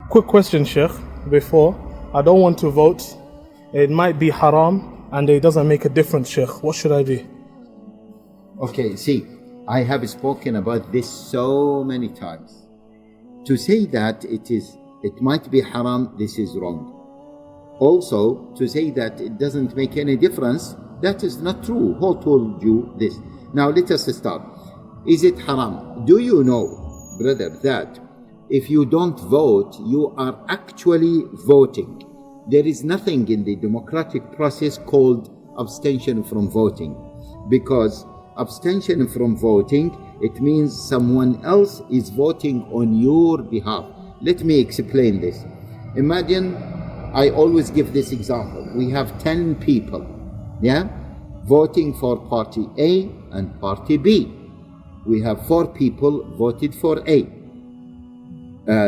Quick question, Sheikh, before. I don't want to vote. It might be haram and it doesn't make a difference, Sheikh. What should I do? Okay, see, I have spoken about this so many times. To say that it might be haram, this is wrong. Also, to say that it doesn't make any difference, that is not true. Who told you this? Now let us start. Is it haram? Do you know, brother, that if you don't vote, you are actually voting? There is nothing in the democratic process called abstention from voting, because abstention from voting, it means someone else is voting on your behalf. Let me explain this. Imagine, I always give this example. We have 10 people, voting for party A and party B. We have 4 people voted for A.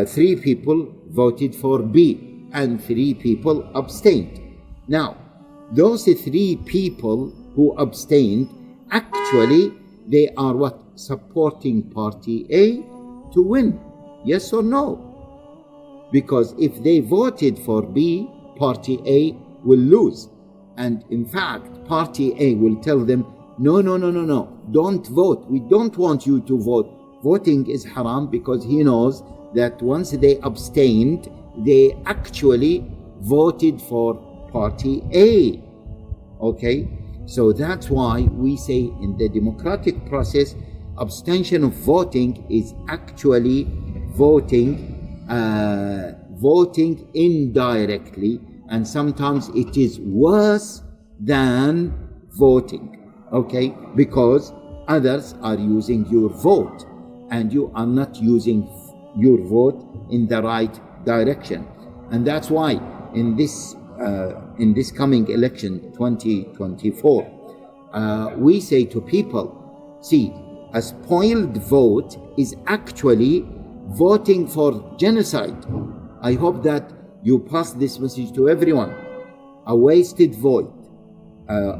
3 people voted for B, and 3 people abstained. Now, those 3 people who abstained, actually, they are what? Supporting party A to win. Yes or no? Because if they voted for B, party A will lose. And in fact, party A will tell them, no, don't vote. We don't want you to vote. Voting is haram, because he knows that once they abstained, they actually voted for party A. Okay? So that's why we say in the democratic process, abstention of voting is actually voting indirectly, and sometimes it is worse than voting, okay? Because others are using your vote and you are not using your vote in the right direction. And that's why in this coming election 2024, we say to people, see, a spoiled vote is actually voting for genocide. I hope that you pass this message to everyone. A wasted vote, a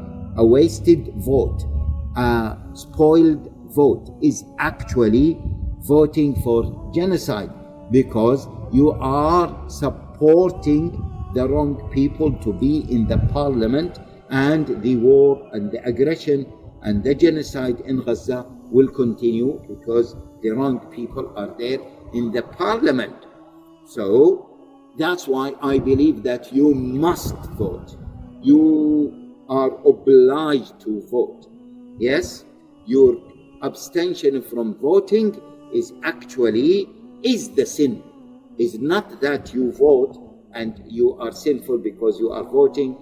spoiled vote is actually voting for genocide, because you are supporting the wrong people to be in the parliament, and the war and the aggression and the genocide in Gaza will continue because the wrong people are there in the parliament. So that's why I believe that you must vote. You are obliged to vote. Yes, your abstention from voting is the sin. It's not that you vote and you are sinful because you are voting,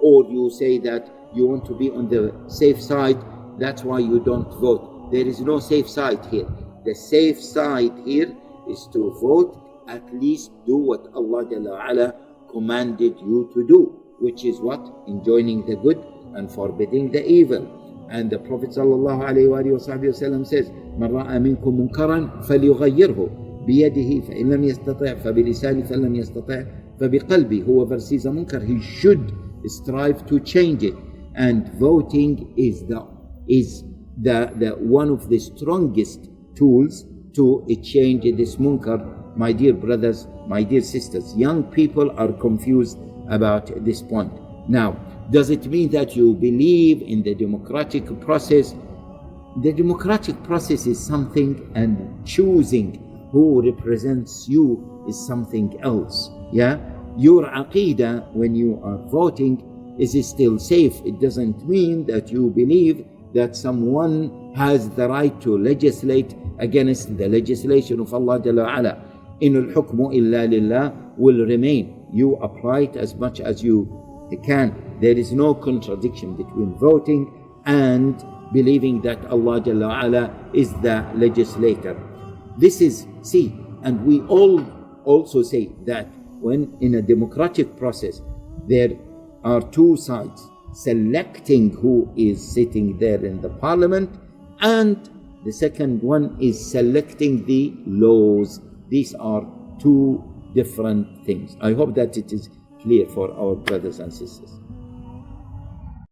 or you say that you want to be on the safe side, that's why you don't vote. There is no safe side here. The safe side here is to vote. At least do what Allah Jalla Ala commanded you to do, which is what? Enjoining the good and forbidding the evil. And the Prophet sallallahu alaihi wasallam says, "Man ra'a minkum munkaran falyughayyirhu biyadihi fa in lam yastati' fa bilisani fa lam yastati' fa biqalbi." Whoever sees a munkar, he should strive to change it. And voting is the one of the strongest tools to change this munkar. My dear brothers, my dear sisters, young people are confused about this point. Now, does it mean that you believe in the democratic process? The democratic process is something, and choosing who represents you is something else. Your aqidah when you are voting is still safe. It doesn't mean that you believe that someone has the right to legislate against the legislation of Allah Jalla Ala. Inul hukmu illa lillah will remain. You apply it as much as you can. There is no contradiction between voting and believing that Allah Jalla Ala is the legislator. This is, and we all also say that when in a democratic process, there are 2 sides, selecting who is sitting there in the parliament, and the second one is selecting the laws. These are 2 different things. I hope that it is clear for our brothers and sisters.